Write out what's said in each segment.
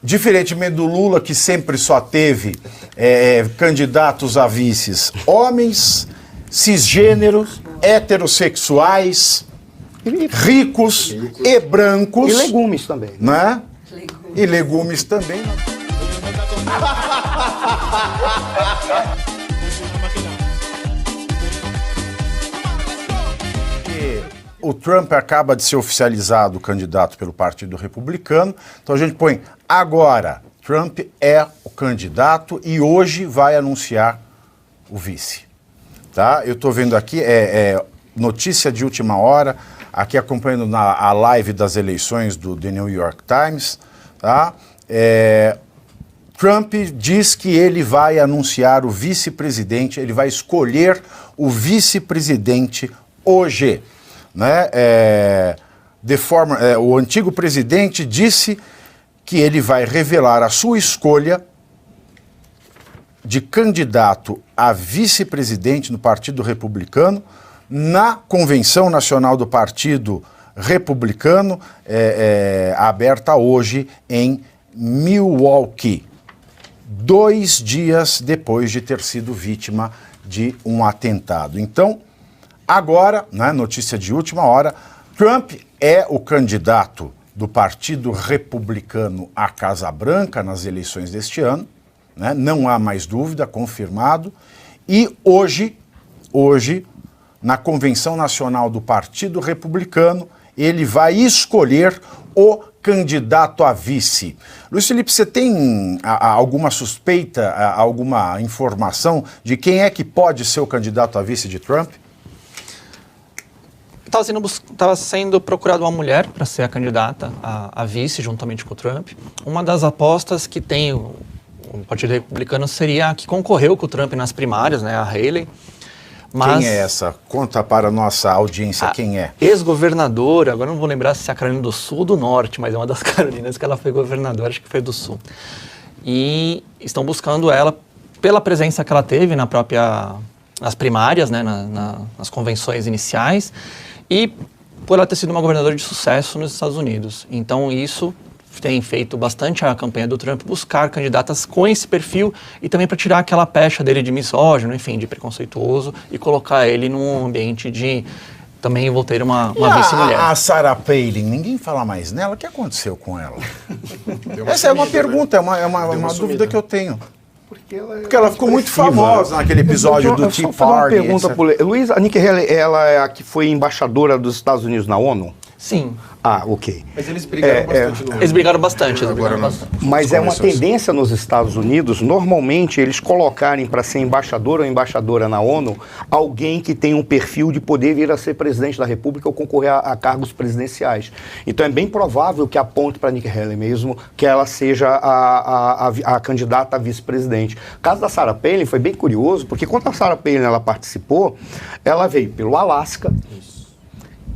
Diferentemente do Lula, que sempre só teve candidatos a vices homens, cisgêneros, heterossexuais, ricos e brancos. E legumes também. Né? E legumes também. O Trump acaba de ser oficializado candidato pelo Partido Republicano, então a gente põe agora, Trump é o candidato e hoje vai anunciar o vice. Tá? Eu estou vendo aqui, notícia de última hora, aqui acompanhando a live das eleições do The New York Times, tá? Trump diz que ele vai anunciar o vice-presidente, ele vai escolher o vice-presidente hoje. Né? O antigo presidente disse que ele vai revelar a sua escolha de candidato a vice-presidente no Partido Republicano na Convenção Nacional do Partido Republicano, aberta hoje em Milwaukee, 2 dias depois de ter sido vítima de um atentado. Então, agora, né, notícia de última hora, Trump é o candidato do Partido Republicano à Casa Branca nas eleições deste ano, né, não há mais dúvida, confirmado, e hoje, na Convenção Nacional do Partido Republicano, ele vai escolher o candidato a vice. Luiz Felipe, você tem alguma suspeita, alguma informação de quem é que pode ser o candidato a vice de Trump? Estava sendo procurada uma mulher para ser a candidata a vice, juntamente com o Trump. Uma das apostas que tem o Partido Republicano seria a que concorreu com o Trump nas primárias, né, a Haley. Mas quem é essa? Conta para a nossa audiência quem é. Ex-governadora, agora não vou lembrar se é a Carolina do Sul ou do Norte, mas é uma das Carolinas que ela foi governadora, acho que foi do Sul. E estão buscando ela pela presença que ela teve nas primárias, né, nas convenções iniciais, e por ela ter sido uma governadora de sucesso nos Estados Unidos. Então isso tem feito bastante a campanha do Trump buscar candidatas com esse perfil e também para tirar aquela pecha dele de misógino, enfim, de preconceituoso e colocar ele num ambiente de também vou ter uma vice-mulher. A Sarah Palin, ninguém fala mais nela, o que aconteceu com ela? Essa é uma pergunta, é uma dúvida que eu tenho. Porque ela ficou muito famosa naquele episódio do Tea Party. Uma pergunta pro Luiz, a Nikki Haley, ela é a que foi embaixadora dos Estados Unidos na ONU? Sim. Ah, ok. Mas eles brigaram bastante. Eles brigaram bastante. Mas é uma tendência nos Estados Unidos, normalmente, eles colocarem para ser embaixador ou embaixadora na ONU alguém que tem um perfil de poder vir a ser presidente da República ou concorrer a cargos presidenciais. Então é bem provável que aponte para Nikki Haley mesmo que ela seja a candidata a vice-presidente. O caso da Sarah Palin foi bem curioso, porque quando a Sarah Palin ela participou, ela veio pelo Alasca,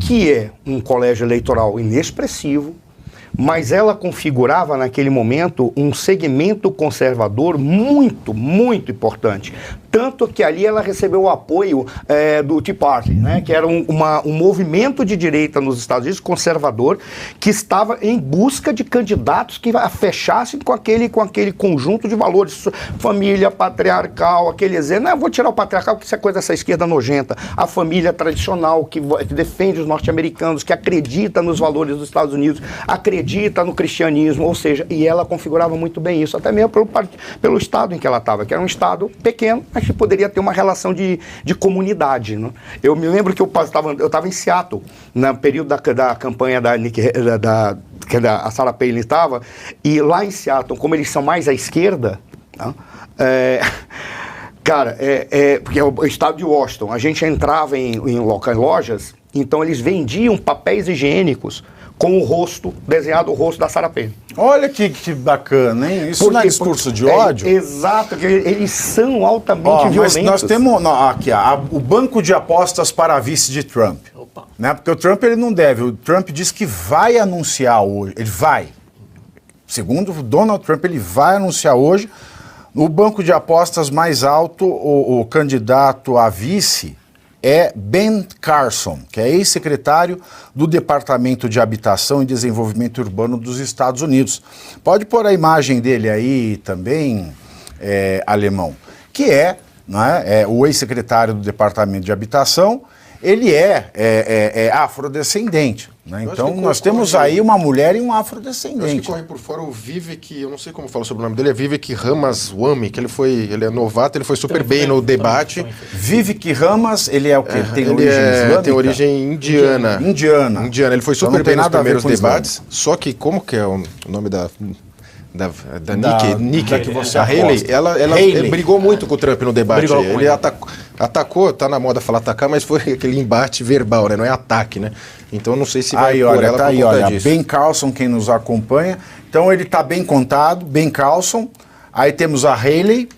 que é um colégio eleitoral inexpressivo, mas ela configurava naquele momento um segmento conservador muito, muito importante. Tanto que ali ela recebeu o apoio do Tea Party, né, que era um movimento de direita nos Estados Unidos, conservador, que estava em busca de candidatos que fechassem com aquele conjunto de valores, família patriarcal, aquele exemplo. Não, eu vou tirar o patriarcal, porque isso é coisa dessa esquerda nojenta. A família tradicional, que defende os norte-americanos, que acredita nos valores dos Estados Unidos, acredita no cristianismo, ou seja, e ela configurava muito bem isso, até mesmo pelo estado em que ela estava, que era um estado pequeno, mas que poderia ter uma relação de comunidade. Né? Eu me lembro que eu estava em Seattle, no período da campanha que a Sarah Palin estava, e lá em Seattle, como eles são mais à esquerda, né? Porque é o estado de Washington, a gente entrava em lojas, então eles vendiam papéis higiênicos com o rosto, desenhado o rosto da Sarah Palin. Olha que bacana, hein? Isso não é discurso de ódio? Exato, eles são altamente violentos. Mas nós temos aqui o banco de apostas para a vice de Trump. Opa. Né? Porque o Trump ele não deve, o Trump diz que vai anunciar hoje, ele vai. Segundo o Donald Trump, ele vai anunciar hoje, no banco de apostas mais alto, o candidato a vice é Ben Carson, que é ex-secretário do Departamento de Habitação e Desenvolvimento Urbano dos Estados Unidos. Pode pôr a imagem dele aí também, Alemão, que é o ex-secretário do Departamento de Habitação. Ele é afrodescendente, né? Então nós temos aí uma mulher e um afrodescendente. Eu acho que corre por fora o Vivek, eu não sei como fala sobre o nome dele, é Vivek Ramaswamy, que ele é novato, ele foi super bem no debate. Vivek Ramas, ele é o quê? Tem origem islâmica? Tem origem indiana. Indiana. Ele foi super bem nos primeiros debates, só que como que é o nome da Nikki, que você a Haley, ela brigou muito com o Trump no debate. Ele atacou, tá na moda falar atacar, mas foi aquele embate verbal, né? Não é ataque, né? Então não sei se vai por ela por conta disso. Ben Carson, quem nos acompanha. Então ele tá bem contado, Ben Carson. Aí temos a Haley.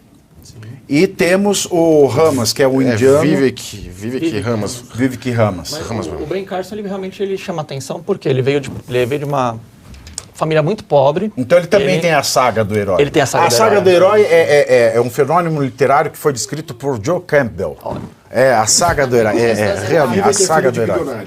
Sim. E temos o Ramas, que é o indiano. Vivek Ramas. Vivek Ramas. Mas o Ben Carson, ele chama atenção porque ele veio de uma família muito pobre. Então ele também tem a saga do herói. Ele tem a saga do herói. A saga do herói é um fenômeno literário que foi descrito por Joe Campbell. A saga do herói. Realmente, a saga do herói.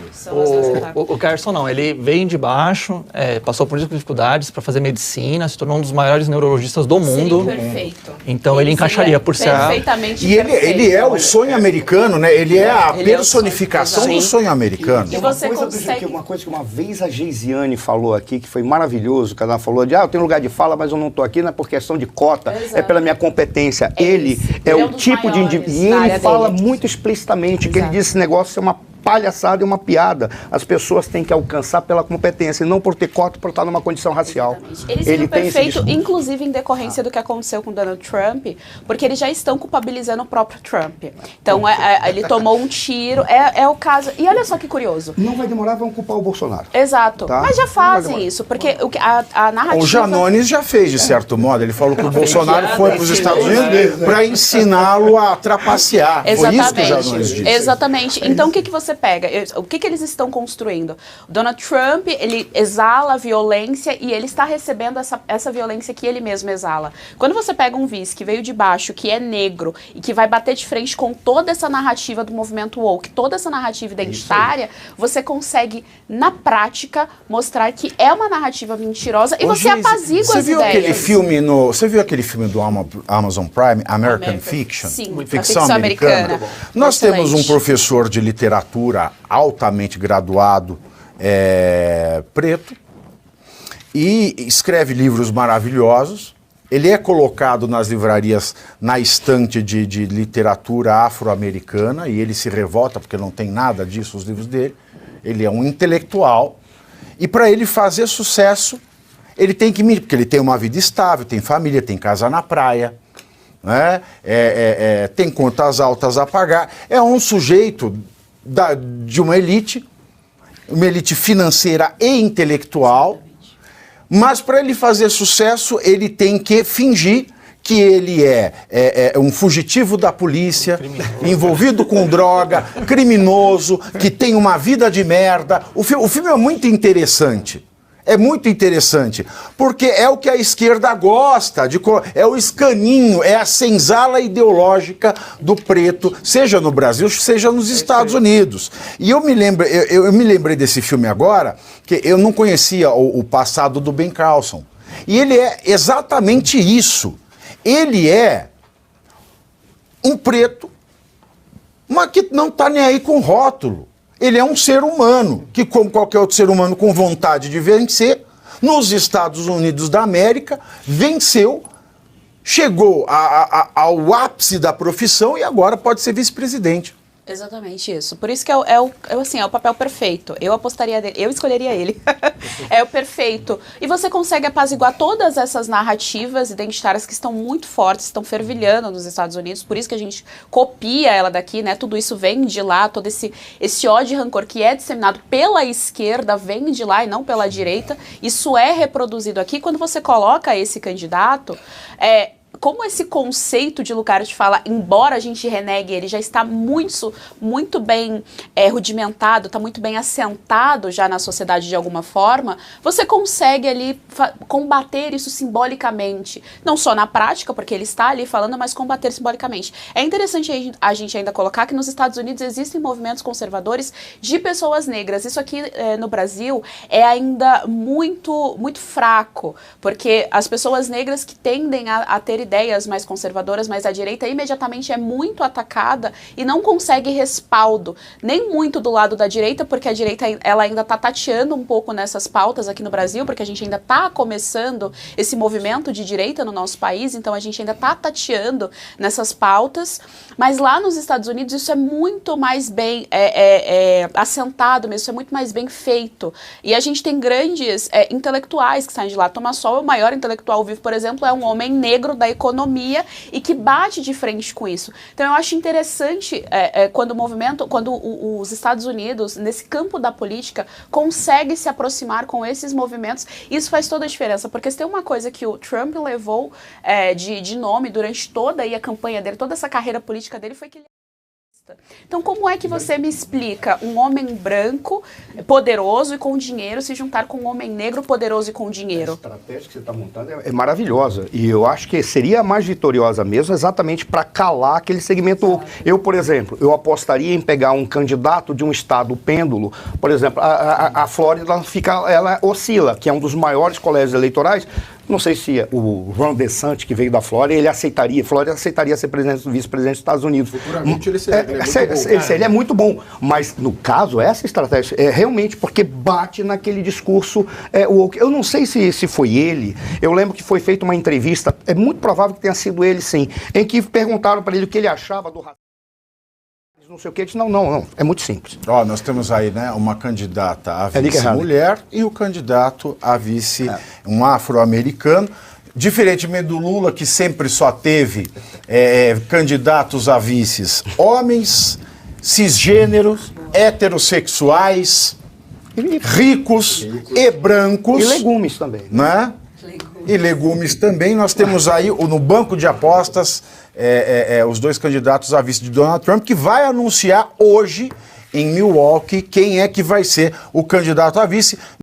O Carson não, ele vem de baixo, passou por dificuldades para fazer medicina, se tornou um dos maiores neurologistas do mundo. Perfeito. Então ele encaixaria por ser perfeitamente. E ele é o sonho americano, né? Ele é a personificação do sonho americano. E você consegue... Uma coisa que uma vez a Geisiane falou aqui, que foi maravilhoso, que ela falou de, eu tenho lugar de fala, mas eu não estou aqui, não é por questão de cota, é pela minha competência. Ele é o tipo de indivíduo. E ele fala muito explicitamente que ele diz esse negócio é uma palhaçada e uma piada. As pessoas têm que alcançar pela competência e não por ter cota, por estar numa condição racial. Ele tem perfeito, inclusive em decorrência do que aconteceu com Donald Trump, porque eles já estão culpabilizando o próprio Trump. Então, ele tomou um tiro, é o caso... E olha só que curioso. Não vai demorar, vão culpar o Bolsonaro. Exato. Tá? Mas já fazem isso, porque a narrativa... O Janones já fez, de certo modo. Ele falou que o Bolsonaro foi para os Estados Unidos para ensiná-lo a trapacear. Foi isso que o Janones disse. Exatamente. Então, o que você pega? O que eles estão construindo? O Donald Trump, ele exala violência e ele está recebendo essa violência que ele mesmo exala. Quando você pega um vice que veio de baixo, que é negro e que vai bater de frente com toda essa narrativa do movimento woke, toda essa narrativa identitária, você consegue, na prática, mostrar que é uma narrativa mentirosa e você apazigua as ideias. Você viu aquele filme do Amazon Prime, American Fiction? Sim, ficção americana. Nós temos um professor de literatura altamente graduado, preto, e escreve livros maravilhosos. Ele é colocado nas livrarias na estante de literatura afro-americana e ele se revolta porque não tem nada disso nos livros dele. Ele é um intelectual e para ele fazer sucesso ele tem que porque ele tem uma vida estável, tem família, tem casa na praia, né? Tem contas altas a pagar. É um sujeito de uma elite financeira e intelectual, mas para ele fazer sucesso, ele tem que fingir que ele é um fugitivo da polícia, envolvido com droga, criminoso, que tem uma vida de merda. O filme é muito interessante. É muito interessante, porque é o que a esquerda gosta, é o escaninho, é a senzala ideológica do preto, seja no Brasil, seja nos Estados Unidos. E eu me lembrei desse filme agora, que eu não conhecia o passado do Ben Carson. E ele é exatamente isso. Ele é um preto, mas que não está nem aí com rótulo. Ele é um ser humano, que como qualquer outro ser humano com vontade de vencer, nos Estados Unidos da América, venceu, chegou ao ápice da profissão e agora pode ser vice-presidente. Exatamente isso. Por isso que é o papel perfeito. Eu apostaria dele, eu escolheria ele. É o perfeito. E você consegue apaziguar todas essas narrativas identitárias que estão muito fortes, estão fervilhando nos Estados Unidos. Por isso que a gente copia ela daqui, né? Tudo isso vem de lá, todo esse ódio e rancor que é disseminado pela esquerda vem de lá e não pela direita. Isso é reproduzido aqui. Quando você coloca esse candidato, como esse conceito de lugar de fala, embora a gente renegue, ele já está muito bem rudimentado, está muito bem assentado já na sociedade de alguma forma, você consegue ali combater isso simbolicamente. Não só na prática, porque ele está ali falando, mas combater simbolicamente. É interessante a gente ainda colocar que nos Estados Unidos existem movimentos conservadores de pessoas negras. Isso aqui no Brasil é ainda muito fraco, porque as pessoas negras que tendem a ter ideias mais conservadoras, mas a direita imediatamente é muito atacada e não consegue respaldo, nem muito do lado da direita, porque a direita ela ainda está tateando um pouco nessas pautas aqui no Brasil, porque a gente ainda está começando esse movimento de direita no nosso país, então a gente ainda está tateando nessas pautas, mas lá nos Estados Unidos isso é muito mais bem assentado mesmo, isso é muito mais bem feito, e a gente tem grandes intelectuais que saem de lá. Thomas Sowell, o maior intelectual vivo, por exemplo, é um homem negro da economia e que bate de frente com isso. Então eu acho interessante quando os Estados Unidos, nesse campo da política, consegue se aproximar com esses movimentos, isso faz toda a diferença, porque se tem uma coisa que o Trump levou de nome durante toda a campanha dele, toda essa carreira política dele, foi que ele... Então, como é que você me explica um homem branco, poderoso e com dinheiro, se juntar com um homem negro, poderoso e com dinheiro? A estratégia que você está montando é maravilhosa. E eu acho que seria a mais vitoriosa mesmo, exatamente para calar aquele segmento. Eu, por exemplo, eu apostaria em pegar um candidato de um estado pêndulo. Por exemplo, a Flórida ela oscila, que é um dos maiores colégios eleitorais. Não sei se o Ron DeSantis, que veio da Flórida, ele aceitaria ser vice-presidente dos Estados Unidos. Futuramente ele seria. Ele é muito bom. Mas, no caso, essa estratégia é realmente porque bate naquele discurso. Eu não sei se foi ele. Eu lembro que foi feita uma entrevista, é muito provável que tenha sido ele, sim, em que perguntaram para ele o que ele achava do racismo. Não sei o que, ele disse, não, é muito simples. Nós temos aí, né, uma candidata a vice-mulher e o candidato a vice, um afro-americano. Diferentemente do Lula, que sempre só teve candidatos a vices homens, cisgêneros, heterossexuais, ricos e brancos. E legumes também. Né? E legumes também. Nós temos aí no banco de apostas os dois candidatos a vice de Donald Trump, que vai anunciar hoje em Milwaukee quem é que vai ser o candidato a vice.